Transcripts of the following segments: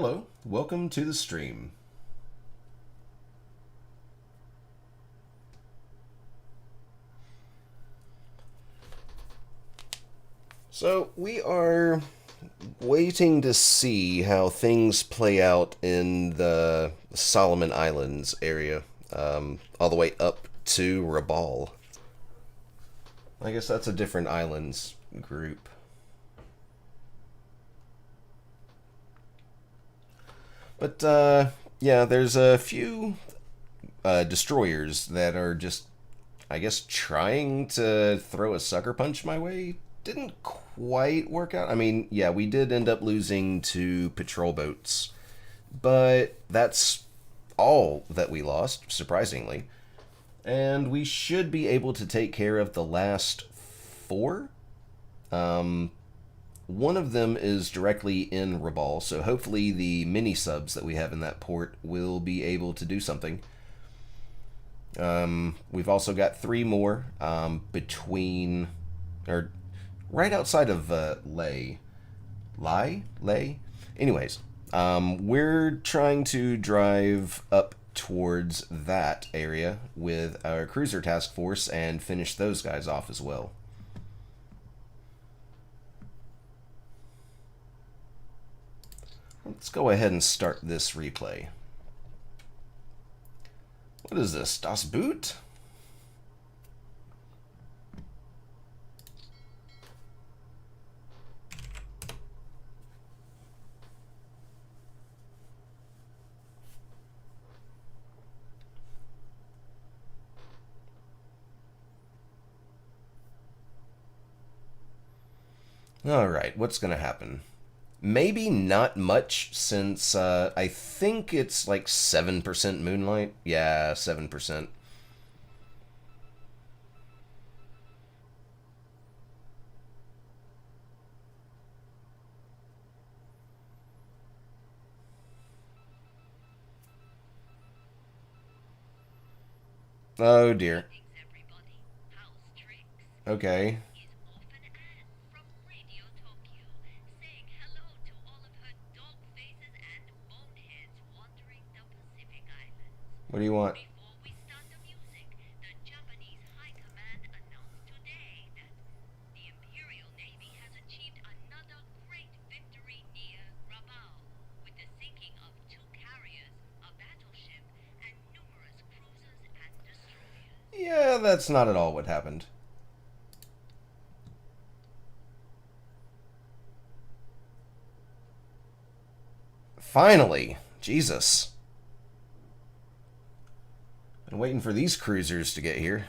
Hello, welcome to the stream. So, we are waiting to see how things play out in the Solomon Islands area, all the way up to Rabaul. I guess that's a different islands group. But, yeah, there's a few destroyers that are just, I guess, trying to throw a sucker punch my way. Didn't quite work out. I mean, yeah, we did end up losing to patrol boats, but that's all that we lost, surprisingly. And we should be able to take care of the last four. Um, One of them is directly in Rabaul, so hopefully the mini subs that we have in that port will be able to do something. We've also got three more between, or right outside of Lay. Lay? Anyways, we're trying to drive up towards that area with our cruiser task force and finish those guys off as well. Let's go ahead and start this replay. What is this? Das Boot? Alright, what's going to happen? Maybe not much, since I think it's like 7% moonlight. Yeah, 7%. Oh dear. Okay. What do you want? Yeah, that's not at all what happened. Finally! Jesus. Been waiting for these cruisers to get here.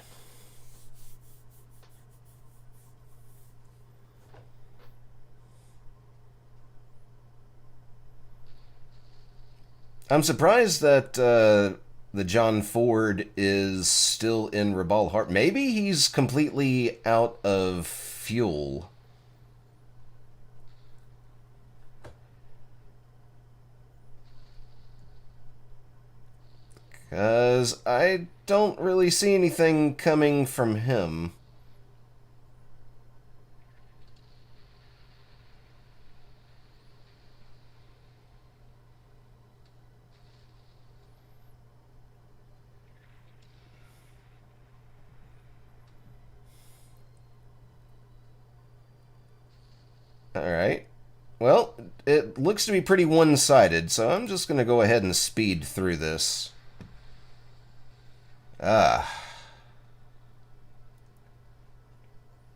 I'm surprised that the John Ford is still in Rabaul Harbor. Maybe he's completely out of fuel. Because I don't really see anything coming from him. Alright. Well, it looks to be pretty one-sided, so I'm just going to go ahead and speed through this.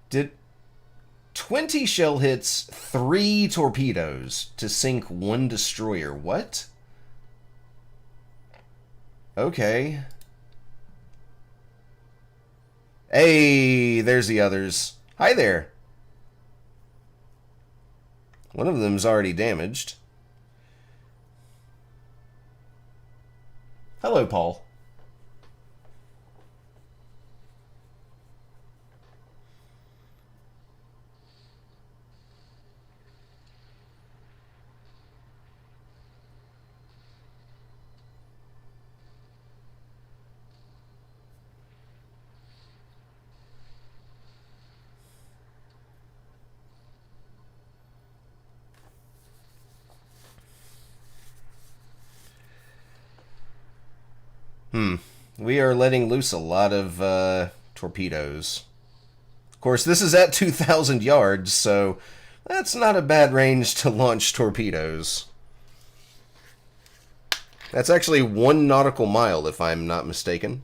Did 20 shell hits, 3 torpedoes to sink 1 destroyer. What? Okay. Hey, there's the others. Hi there. One of them's already damaged. Hello, Paul. We are letting loose a lot of torpedoes. Of course, this is at 2,000 yards, so that's not a bad range to launch torpedoes. That's actually 1 nautical mile, if I'm not mistaken.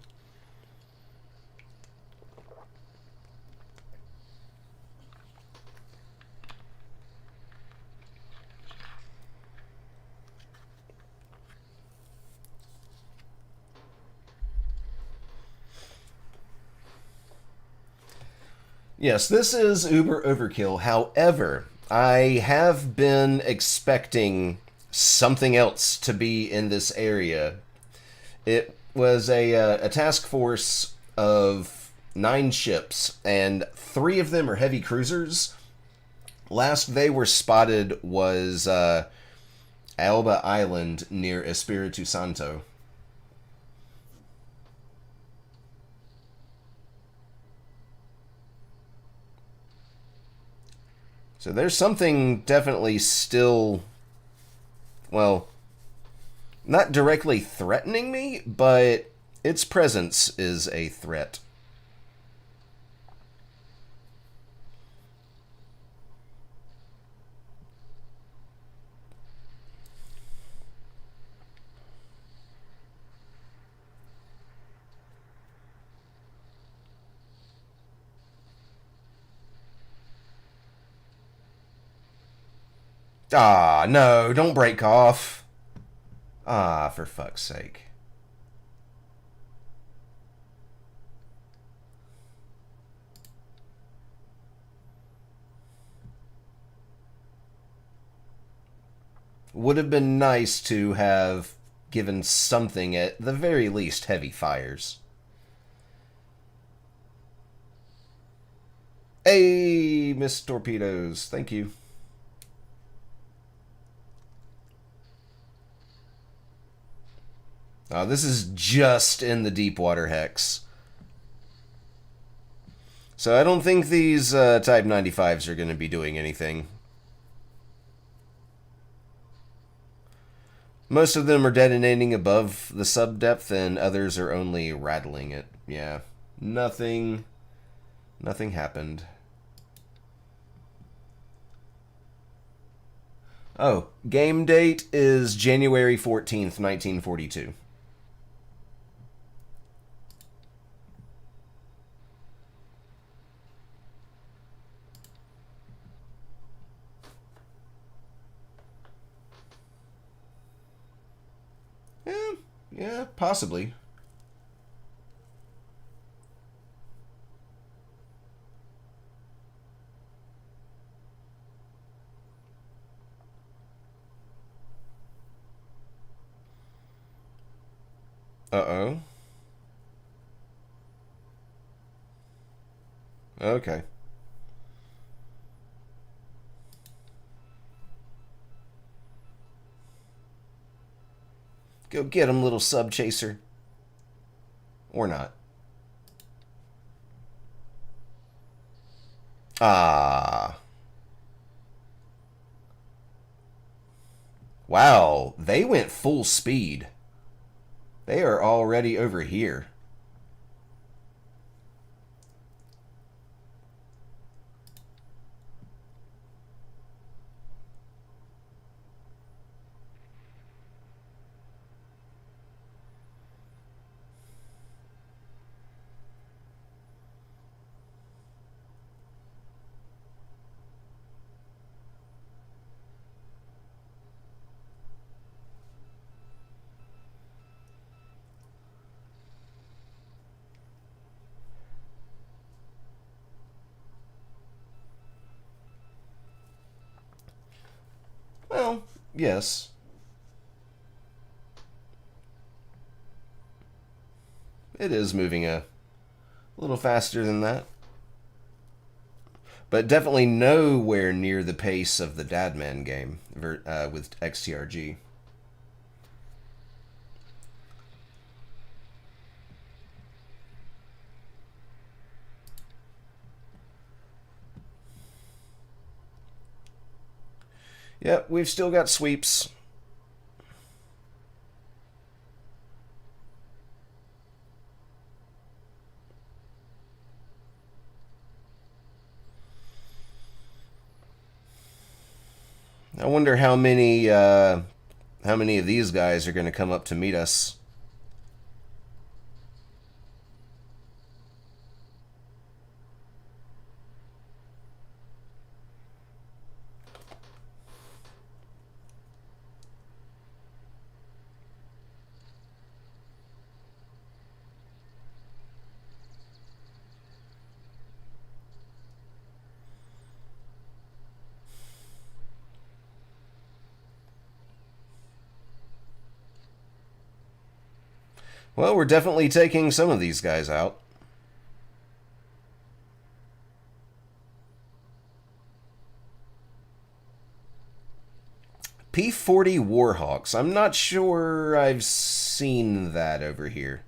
Yes, this is uber overkill. However, I have been expecting something else to be in this area. It was a task force of 9 ships, and 3 of them are heavy cruisers. Last they were spotted was Alba Island near Espiritu Santo. So there's something definitely still, well, not directly threatening me, but its presence is a threat. Ah, no, don't break off. Ah, for fuck's sake. Would have been nice to have given something, at the very least, heavy fires. Hey, Miss Torpedoes, thank you. This is just in the Deepwater Hex. So I don't think these Type 95s are going to be doing anything. Most of them are detonating above the sub-depth, and others are only rattling it. Yeah, nothing happened. Oh, game date is January 14th, 1942. Yeah, possibly. Uh-oh. Okay. Go get him, little sub chaser. Or not. Ah. Wow, they went full speed. They are already over here. Well, yes. It is moving a little faster than that. But definitely nowhere near the pace of the Dadman game with XTRG. Yep, we've still got sweeps. I wonder how many of these guys are going to come up to meet us. Well, we're definitely taking some of these guys out. P-40 Warhawks. I'm not sure I've seen that over here.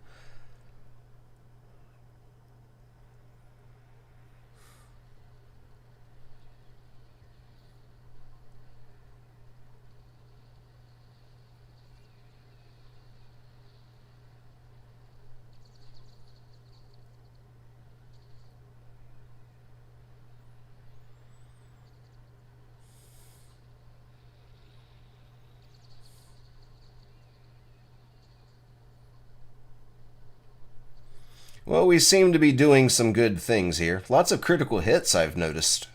Well, we seem to be doing some good things here. Lots of critical hits, I've noticed.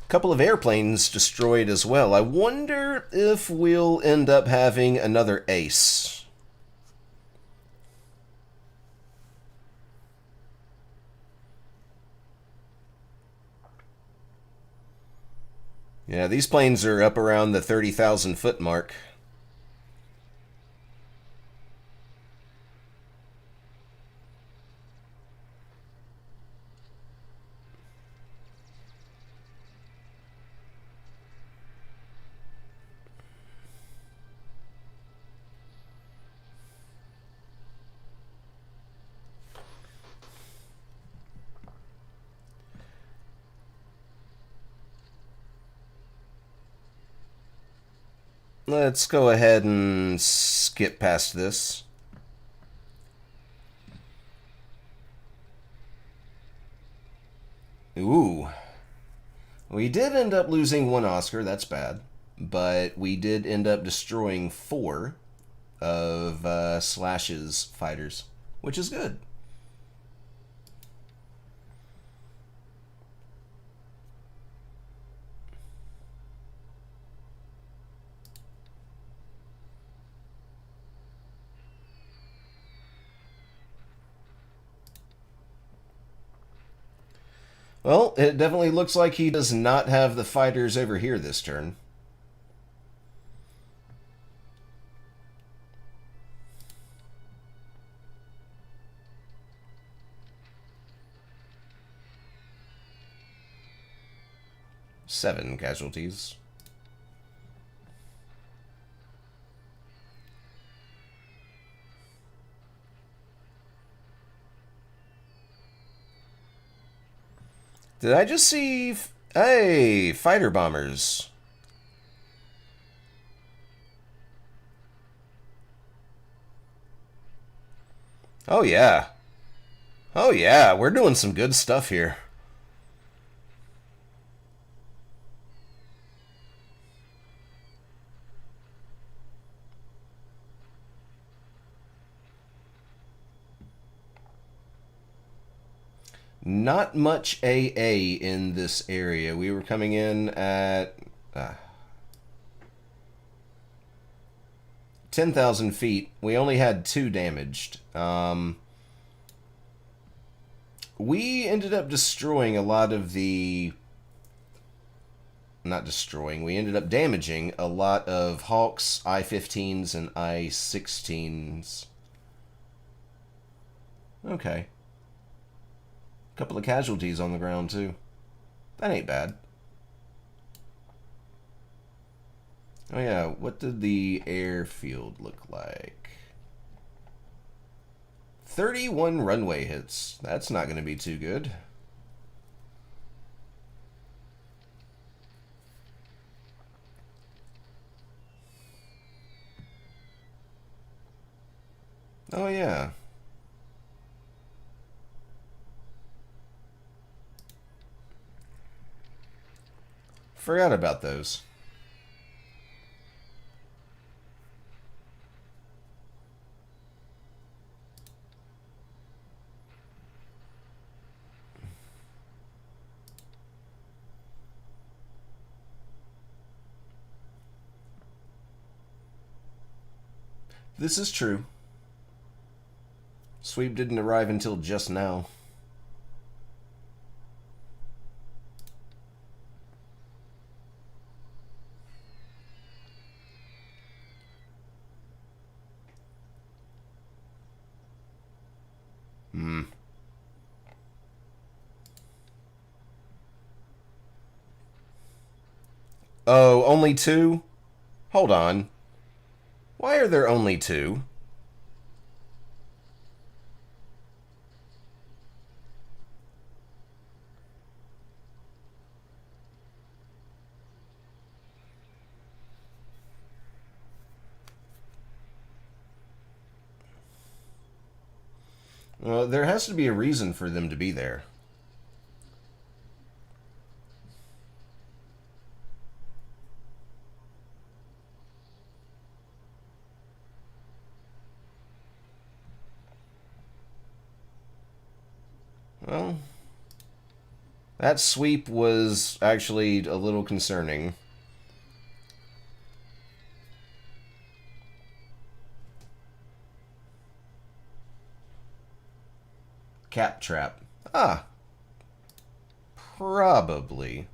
Couple of airplanes destroyed as well. I wonder if we'll end up having another ace. Yeah, these planes are up around the 30,000 foot mark. Let's go ahead and skip past this. Ooh. We did end up losing one Oscar, that's bad. But we did end up destroying 4 of Slash's fighters, which is good. Well, it definitely looks like he does not have the fighters over here this turn. Seven casualties. Did I just see... Hey, fighter bombers. Oh, yeah. Oh, yeah, we're doing some good stuff here. Not much AA in this area. We were coming in at 10,000 feet. We only had 2 damaged. We ended up destroying a lot of the... Not destroying. We ended up damaging a lot of Hawks, I-15s, and I-16s. Okay. Couple of casualties on the ground, too. That ain't bad. Oh, yeah. What did the airfield look like? 31 runway hits. That's not going to be too good. Oh, yeah. Forgot about those. This is true. Sweep didn't arrive until just now. Hmm. Oh, only two? Hold on. Why are there only two? There has to be a reason for them to be there. Well, that sweep was actually a little concerning. Cap trap. Ah, probably.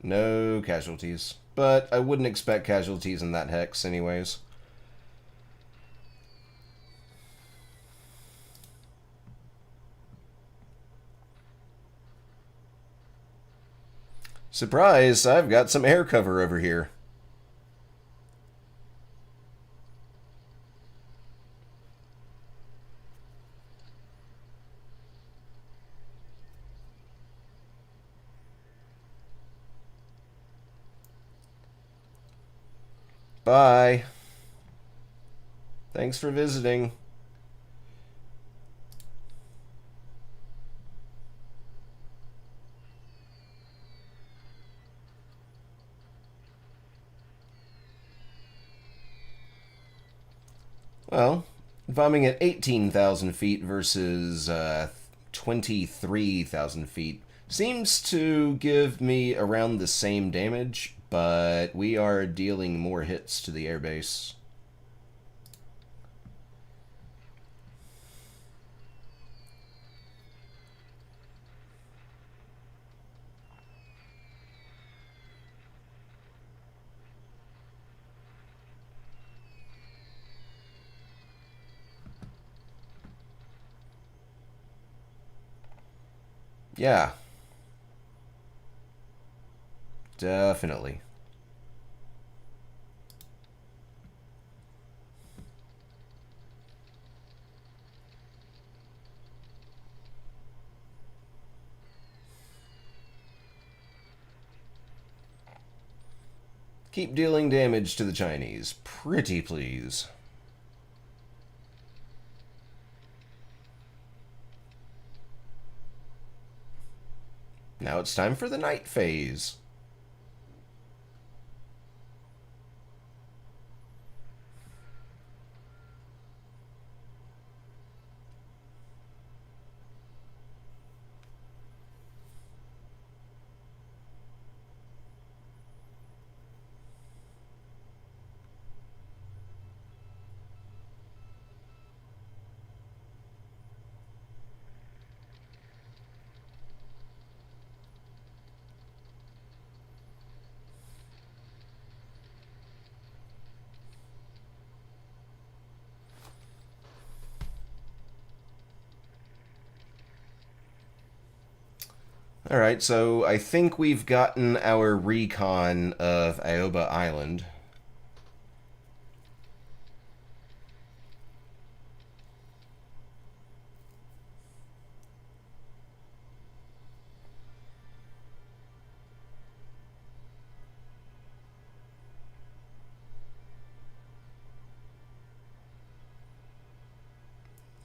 No casualties. But I wouldn't expect casualties in that hex, anyways. Surprise! I've got some air cover over here. Bye. Thanks for visiting. Well, bombing at 18,000 feet versus 23,000 feet seems to give me around the same damage, but we are dealing more hits to the airbase. Yeah, definitely. Keep dealing damage to the Chinese. Pretty please. Now it's time for the night phase. Alright, so I think we've gotten our recon of Aoba Island.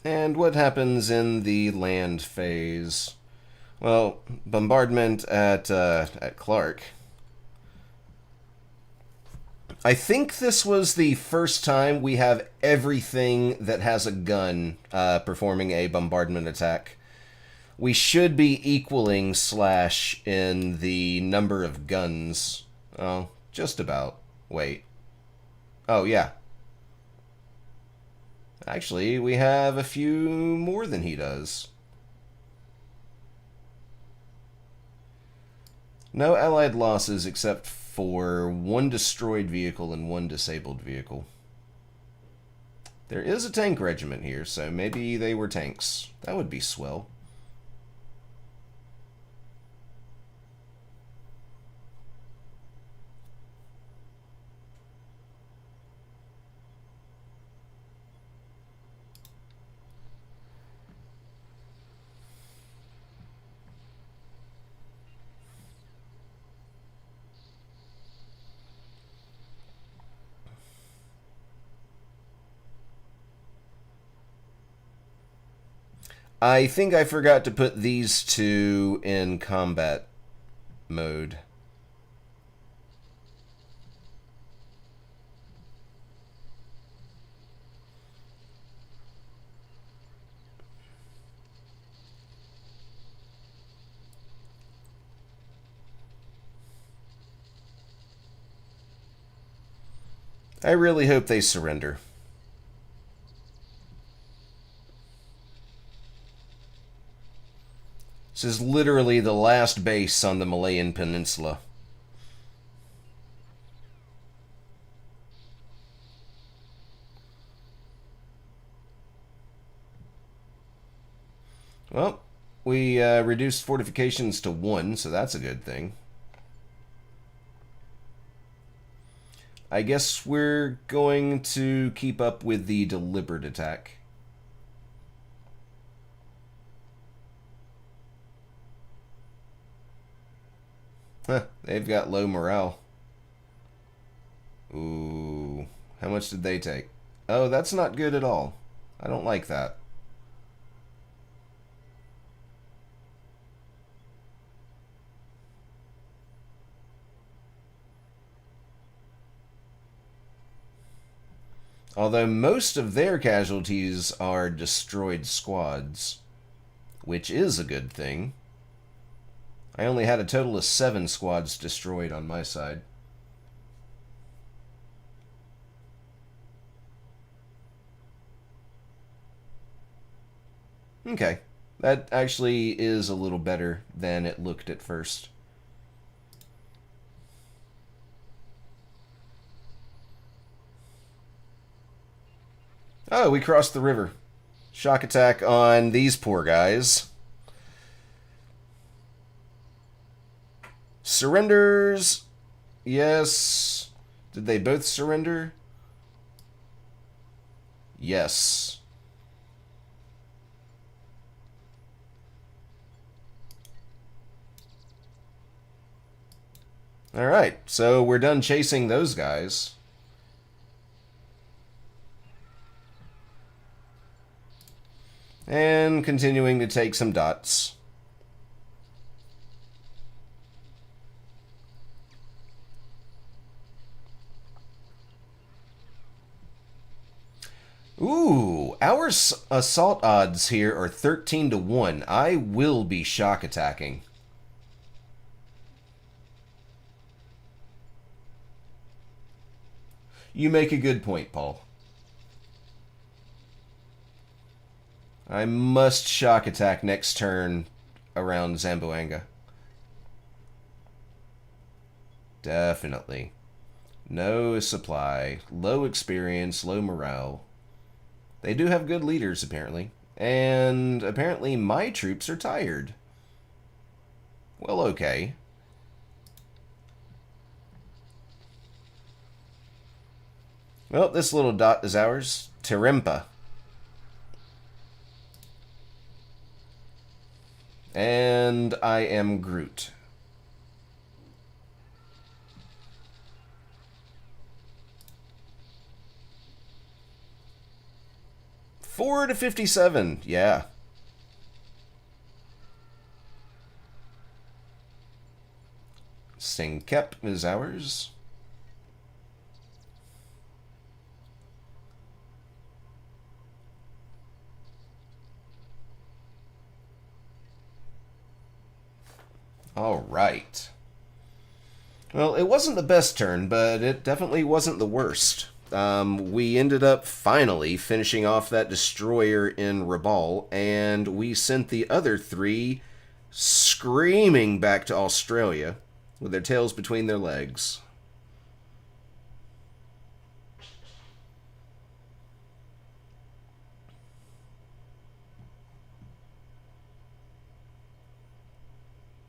And what happens in the land phase? Well, bombardment at Clark. I think this was the first time we have everything that has a gun performing a bombardment attack. We should be equaling Slash in the number of guns. Oh, just about. Wait. Oh, yeah. Actually, we have a few more than he does. No allied losses except for one destroyed vehicle and one disabled vehicle. There is a tank regiment here, so maybe they were tanks. That would be swell. I think I forgot to put these two in combat mode. I really hope they surrender. This is literally the last base on the Malayan Peninsula. Well, we reduced fortifications to 1, so that's a good thing. I guess we're going to keep up with the deliberate attack. Huh, they've got low morale. Ooh, how much did they take? Oh, that's not good at all. I don't like that. Although most of their casualties are destroyed squads, which is a good thing. I only had a total of 7 squads destroyed on my side. Okay, that actually is a little better than it looked at first. Oh, we crossed the river. Shock attack on these poor guys. Surrenders. Yes. Did they both surrender? Yes. Alright, so we're done chasing those guys. And continuing to take some dots. Ooh, our assault odds here are 13 to 1. I will be shock attacking. You make a good point, Paul. I must shock attack next turn around Zamboanga. Definitely. No supply, low experience, low morale. They do have good leaders, apparently. And apparently my troops are tired. Well, okay. Well, this little dot is ours. Tirempa. And I am Groot. 4 to 57, yeah. Singkep is ours. All right. Well, it wasn't the best turn, but it definitely wasn't the worst. We ended up finally finishing off that destroyer in Rabaul, and we sent the other three screaming back to Australia with their tails between their legs.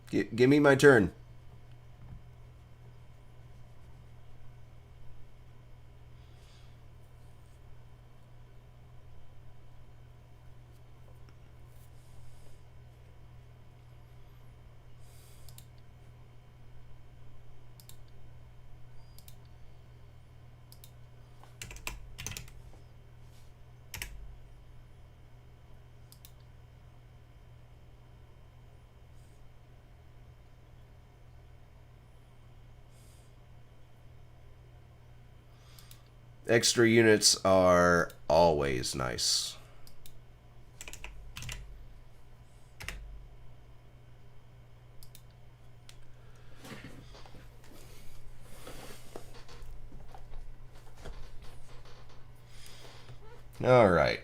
Give me my turn. Extra units are always nice. All right.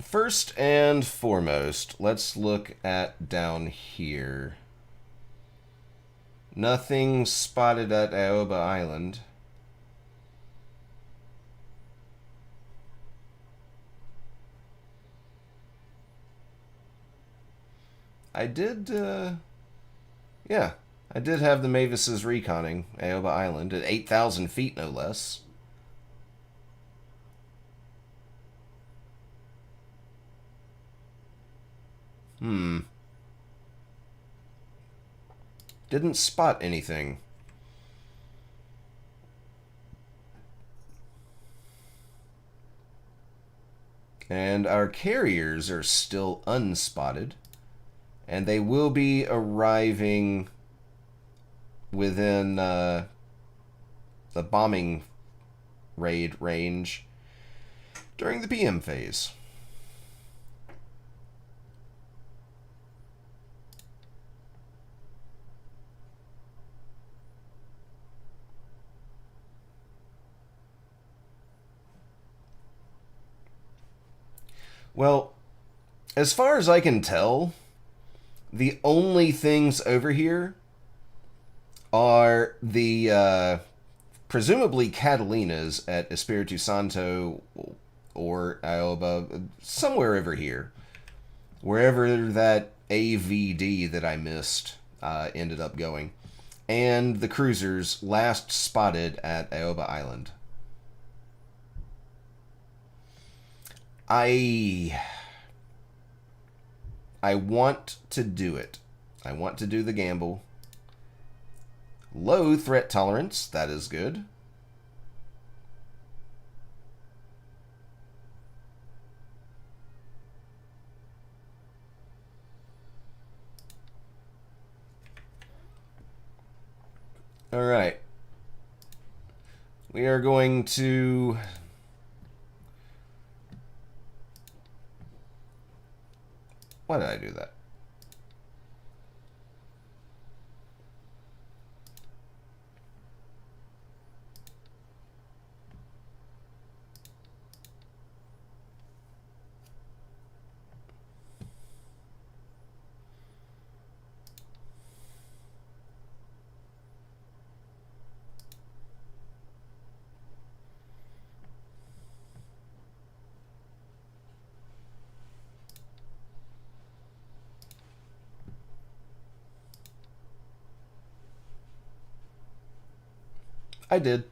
First and foremost, let's look at down here. Nothing spotted at Aoba Island. I did, yeah, I did have the Mavises reconning Aoba Island at 8,000 feet, no less. Didn't spot anything. And our carriers are still unspotted. And they will be arriving within the bombing raid range during the PM phase. Well, as far as I can tell, the only things over here are the presumably Catalinas at Espiritu Santo or Aoba, somewhere over here. Wherever that AVD that I missed ended up going. And the cruisers last spotted at Aoba Island. I want to do it. I want to do the gamble. Low threat tolerance, that is good. All right. We are going to... Why did I do that? I did.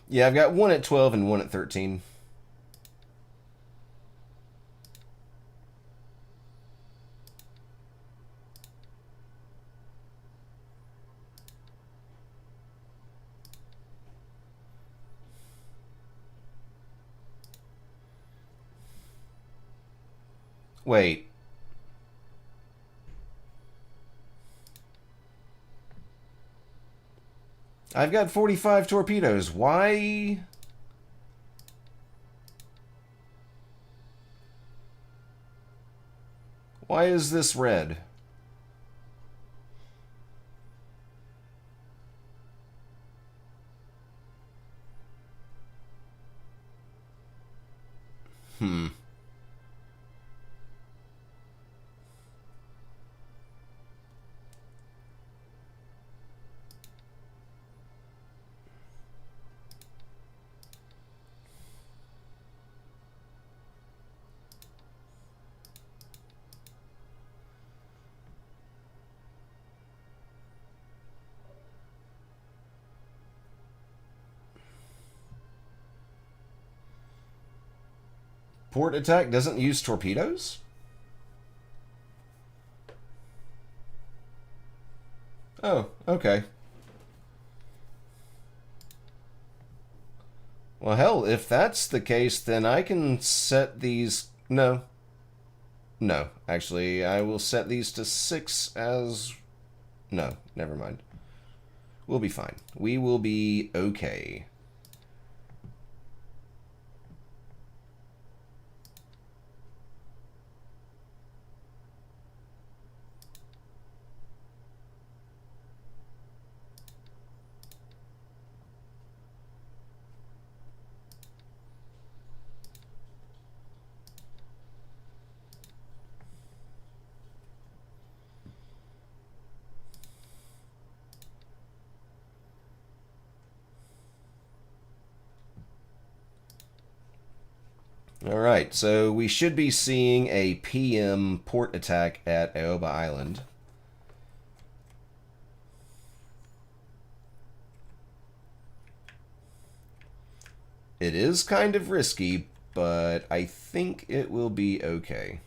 Yeah, I've got one at 12 and one at 13. Wait. I've got 45 torpedoes. Why? Why is this red? Hmm. Port attack doesn't use torpedoes? Oh, okay. Well, hell, if that's the case, then I can set these... No. No. Actually, I will set these to 6 as... No, never mind. We'll be fine. We will be okay. Alright, so we should be seeing a PM port attack at Aoba Island. It is kind of risky, but I think it will be okay.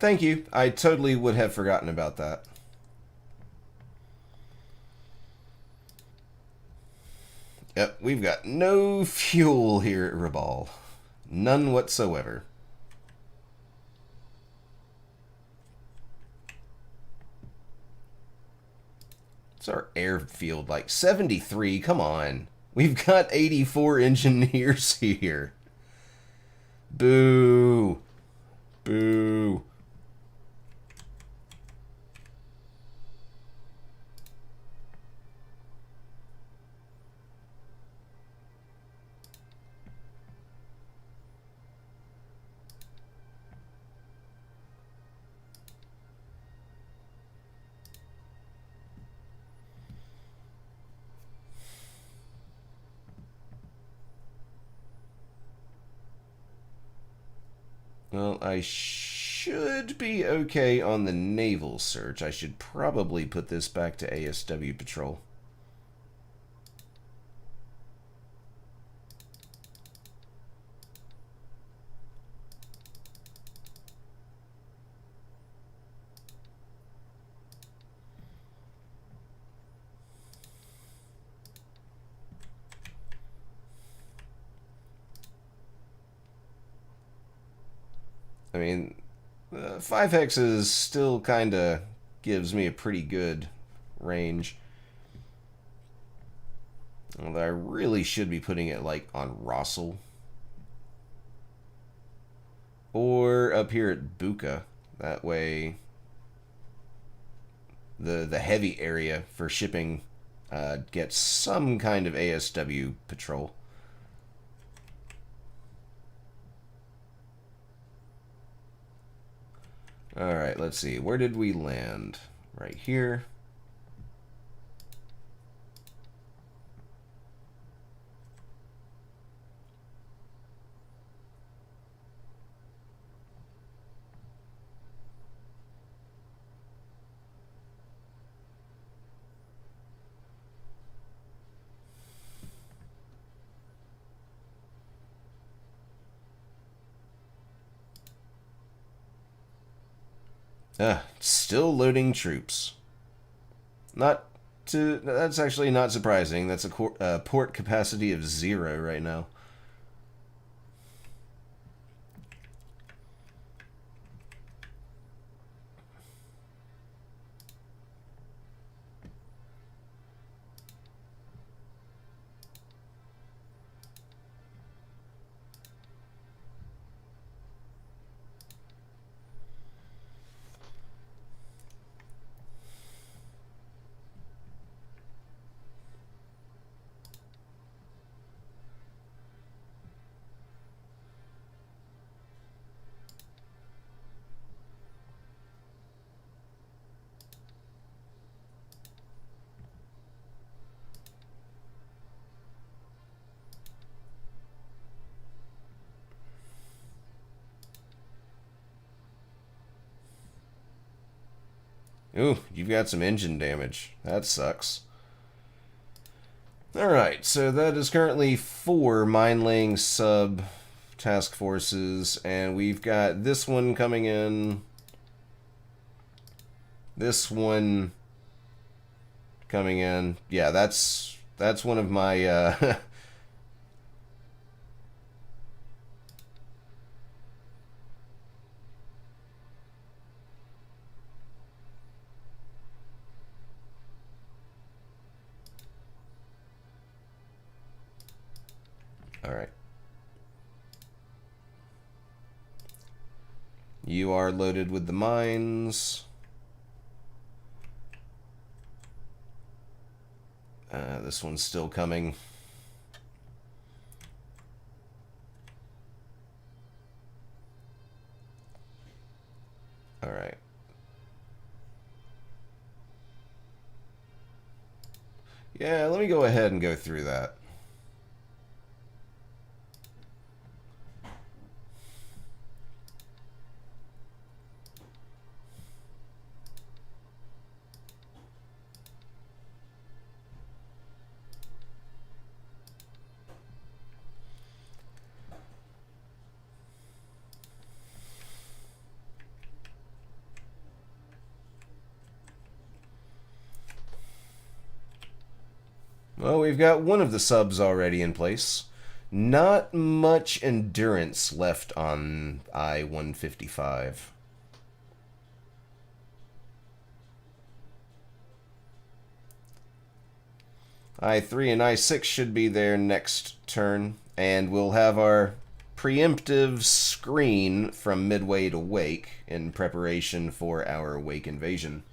Thank you. I totally would have forgotten about that. Yep, we've got no fuel here at Rabal. None whatsoever. What's our airfield like? 73? Come on. We've got 84 engineers here. Boo. Boo. Well, I should be okay on the naval search. I should probably put this back to ASW patrol. I mean, 5 hexes still kind of gives me a pretty good range. Although I really should be putting it like on Rossel. Or up here at Buka. That way the heavy area for shipping gets some kind of ASW patrol. Alright, let's see. Where did we land? Right here. Still loading troops. That's actually not surprising. That's a port capacity of 0 right now. Ooh, you've got some engine damage. That sucks. Alright, so that is currently 4 mine-laying sub task forces, and we've got this one coming in, this one coming in. Yeah, that's one of my Alright. You are loaded with the mines. This one's still coming. Alright. Yeah, let me go ahead and go through that. Well, we've got one of the subs already in place. Not much endurance left on I-155. I-3 and I-6 should be there next turn, and we'll have our preemptive screen from Midway to Wake in preparation for our Wake invasion.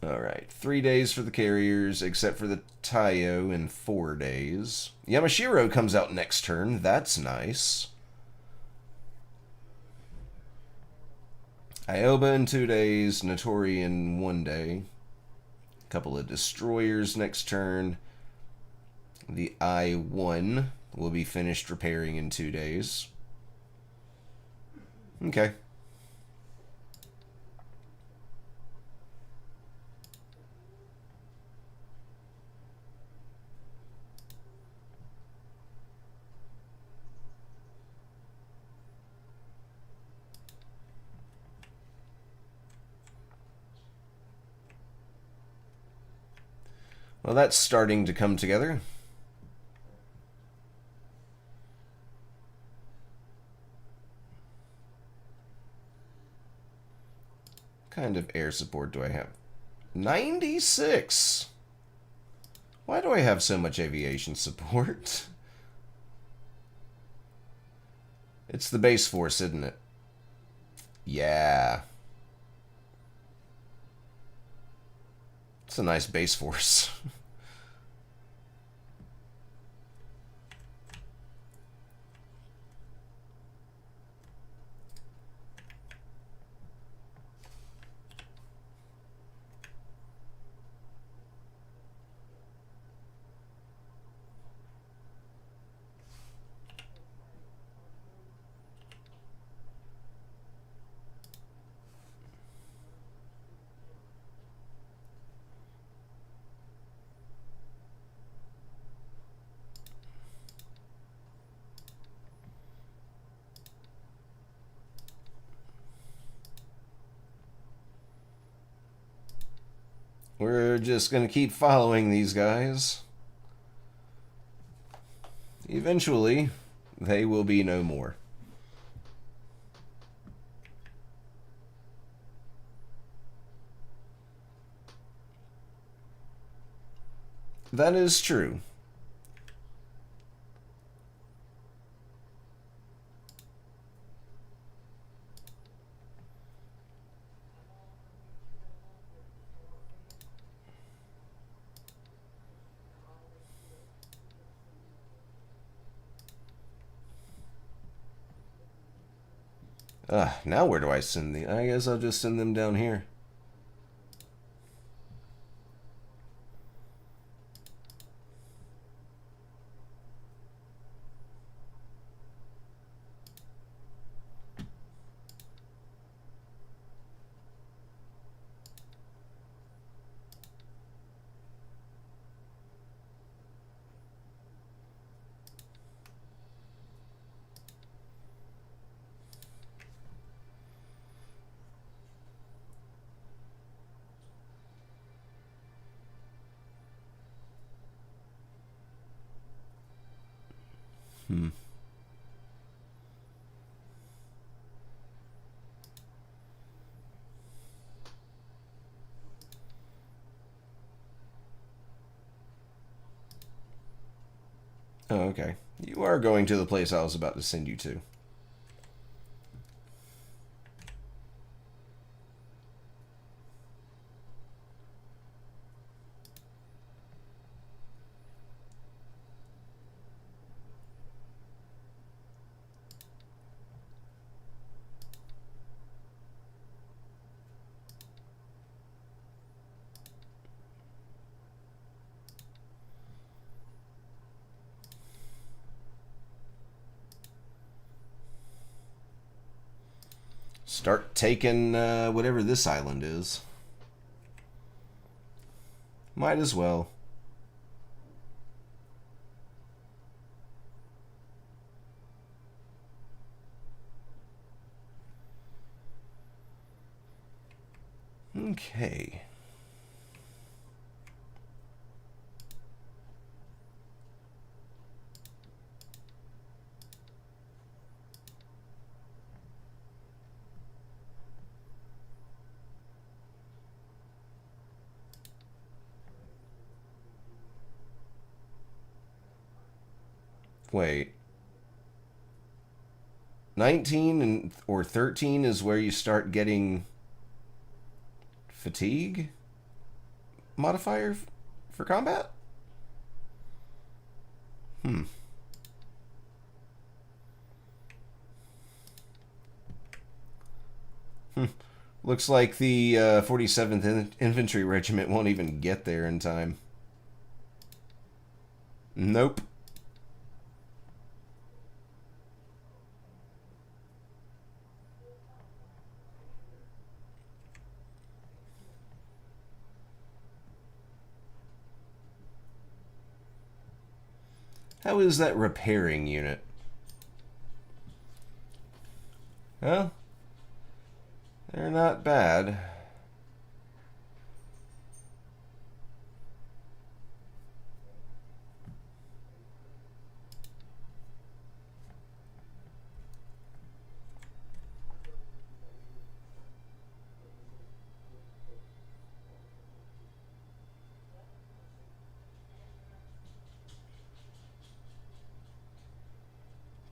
Alright, 3 days for the carriers, except for the Taiyo in 4 days. Yamashiro comes out next turn. That's nice. Ioba in 2 days, Notori in 1 day. Couple of destroyers next turn. The I-1 will be finished repairing in 2 days. Okay. Well, that's starting to come together. What kind of air support do I have? 96! Why do I have so much aviation support? It's the base force, isn't it? Yeah. It's a nice base force. We're just gonna keep following these guys. Eventually, they will be no more. That is true. Now where do I send the... I guess I'll just send them down here. Oh, okay. You are going to the place I was about to send you to. Start taking whatever this island is. Might as well. Okay. Wait. 19 or 13 is where you start getting fatigue modifier for combat? Looks like the 47th Infantry Regiment won't even get there in time. Nope. How is that repairing unit? Well, they're not bad.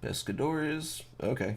Pescadores. Okay.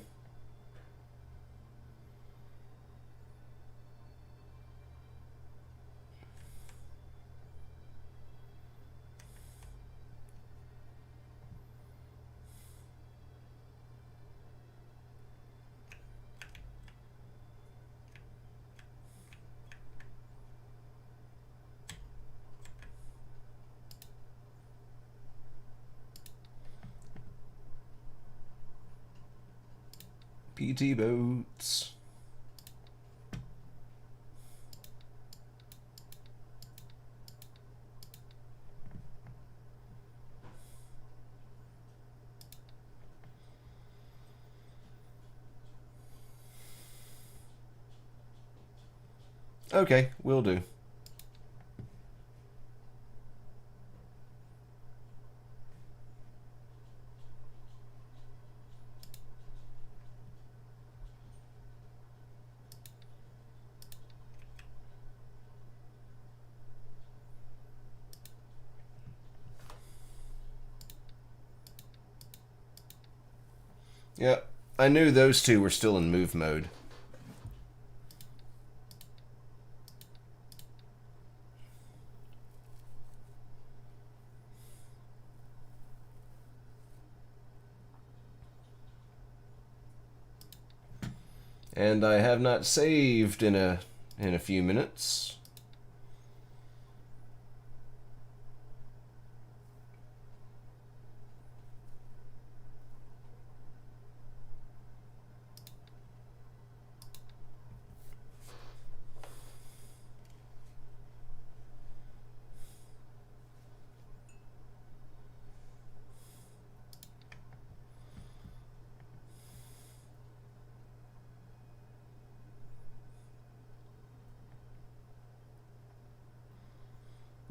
PT boats. Okay, will do. Yeah, I knew those two were still in move mode. And I have not saved in a few minutes.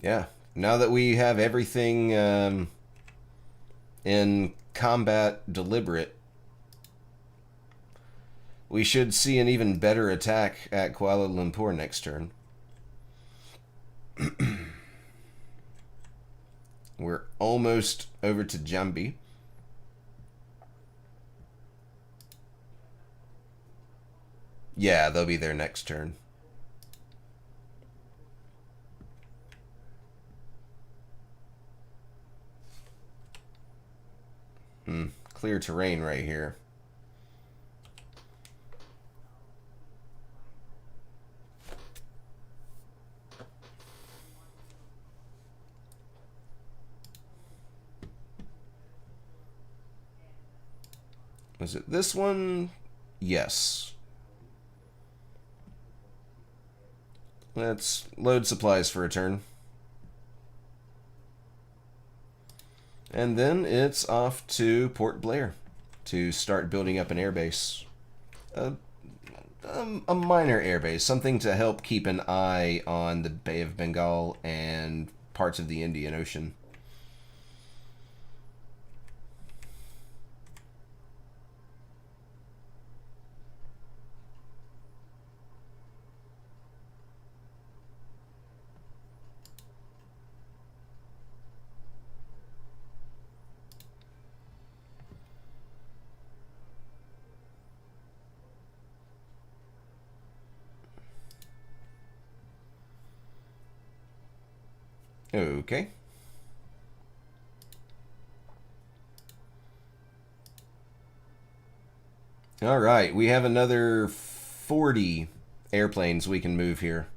Yeah, now that we have everything in combat deliberate, we should see an even better attack at Kuala Lumpur next turn. We're almost over to Jambi. Yeah, they'll be there next turn. Clear terrain right here. Was it this one? Yes. Let's load supplies for a turn. And then it's off to Port Blair to start building up an airbase. A minor airbase, something to help keep an eye on the Bay of Bengal and parts of the Indian Ocean. Okay. All right, we have another 40 airplanes we can move here.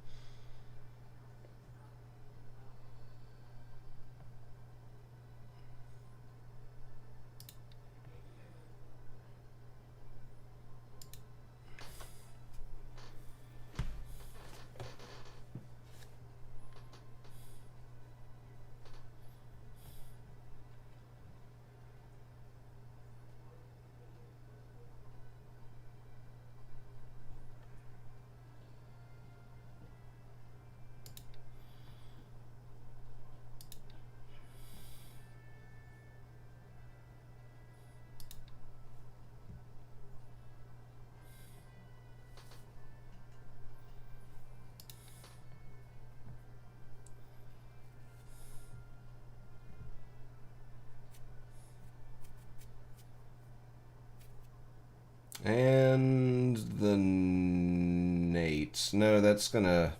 And the Nate. No, that's gonna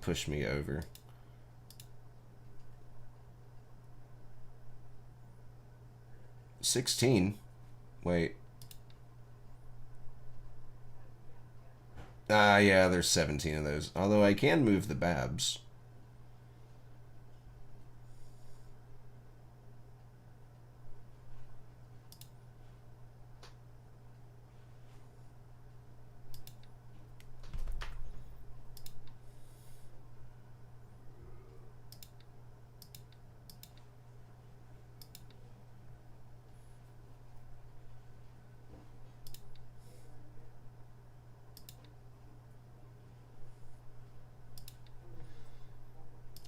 push me over. $16. Wait. Ah, yeah, there's 17 of those. Although I can move the Babs.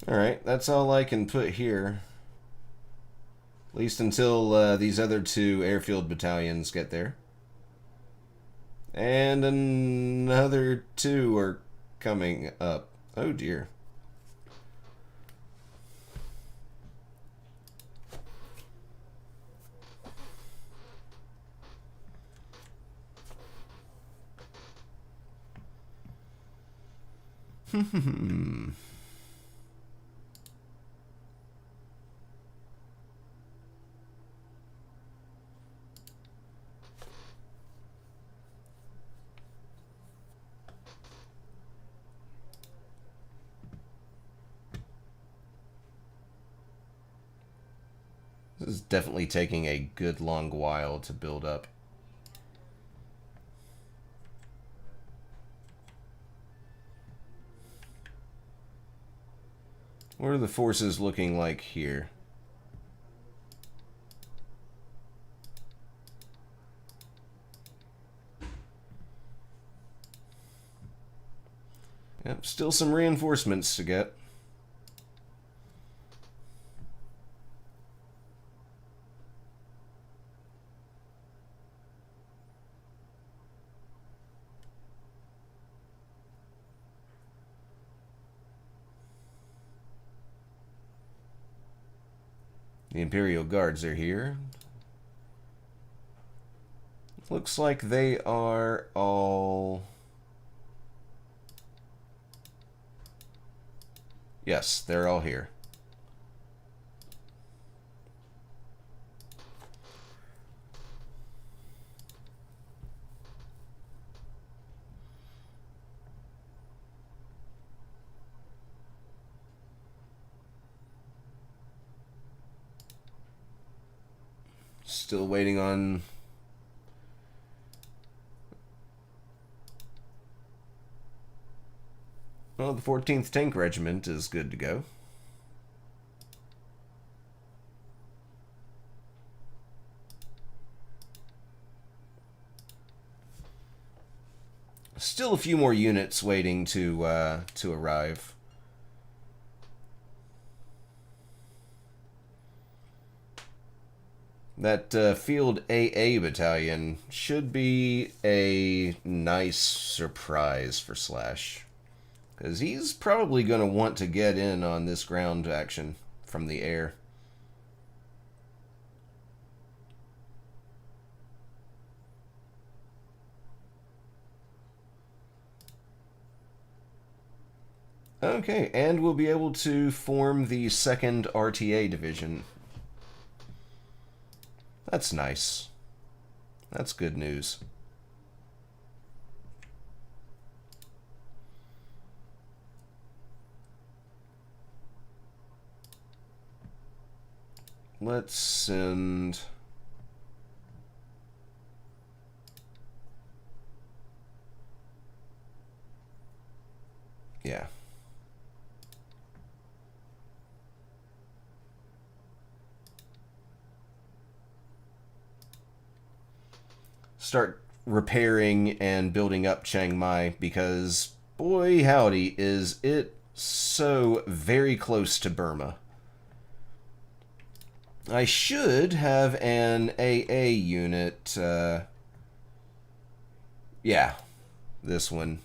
Alright, that's all I can put here. At least until these other two airfield battalions get there. And another two are coming up. Oh dear. This is definitely taking a good long while to build up. What are the forces looking like here? Yep, still some reinforcements to get. The Imperial Guards are here. Looks like they are all... Yes, they're all here. Still waiting on... Well, the 14th Tank Regiment is good to go. Still a few more units waiting to arrive. That Field AA battalion should be a nice surprise for Slash. Because he's probably going to want to get in on this ground action from the air. Okay, and we'll be able to form the 2nd RTA division. That's nice. That's good news. Let's send... Yeah. Start repairing and building up Chiang Mai, because boy howdy is it so very close to Burma. I should have an AA unit. Yeah, this one.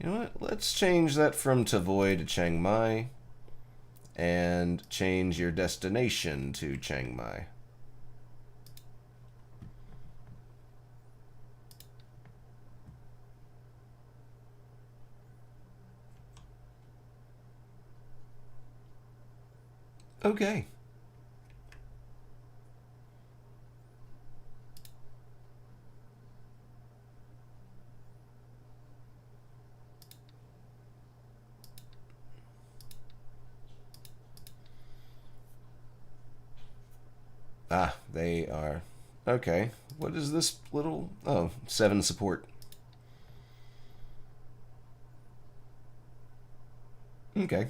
You know what? Let's change that from Tavoy to Chiang Mai. and change your destination to Chiang Mai. Okay. Ah, they are. Okay. What is this little... Oh, 7 support. Okay.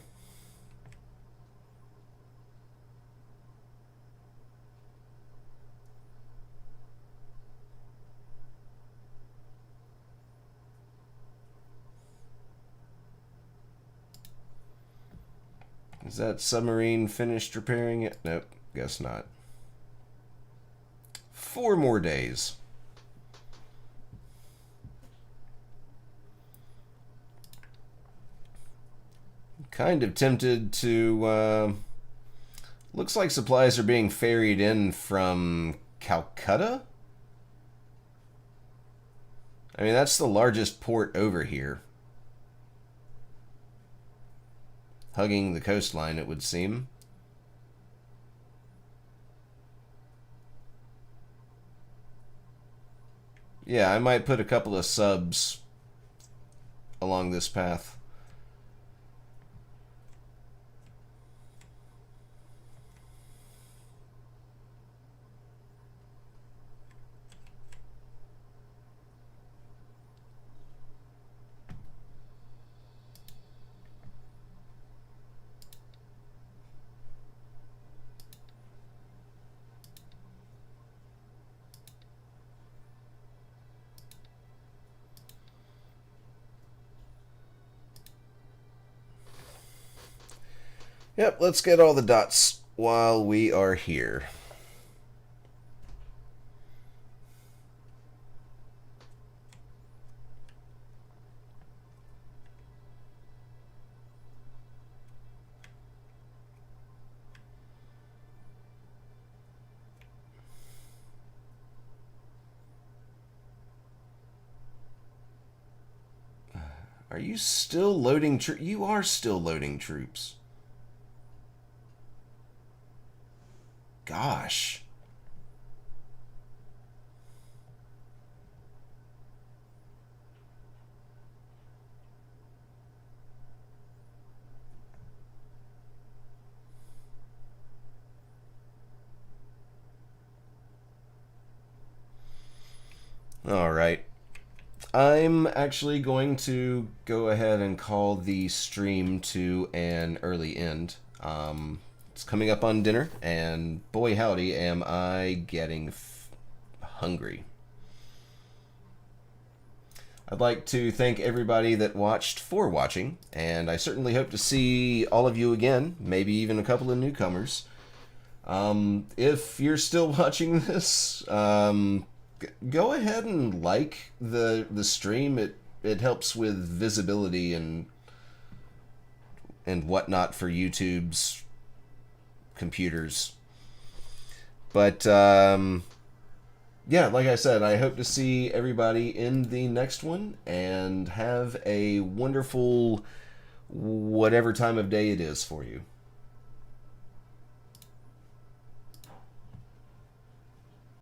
Is that submarine finished repairing it? Nope, guess not. 4 more days. Kind of tempted to... looks like supplies are being ferried in from Calcutta? I mean, that's the largest port over here. Hugging the coastline, it would seem. Yeah, I might put a couple of subs along this path. Yep, let's get all the dots while we are here. Are you still loading troops? You are still loading troops. Gosh. All right. I'm actually going to go ahead and call the stream to an early end. It's coming up on dinner, and boy howdy am I getting hungry. I'd like to thank everybody that watched for watching, and I certainly hope to see all of you again, maybe even a couple of newcomers. If you're still watching this, go ahead and like the stream. It helps with visibility and whatnot for YouTube's computers. But yeah, like I said, I hope to see everybody in the next one, and have a wonderful whatever time of day it is for you.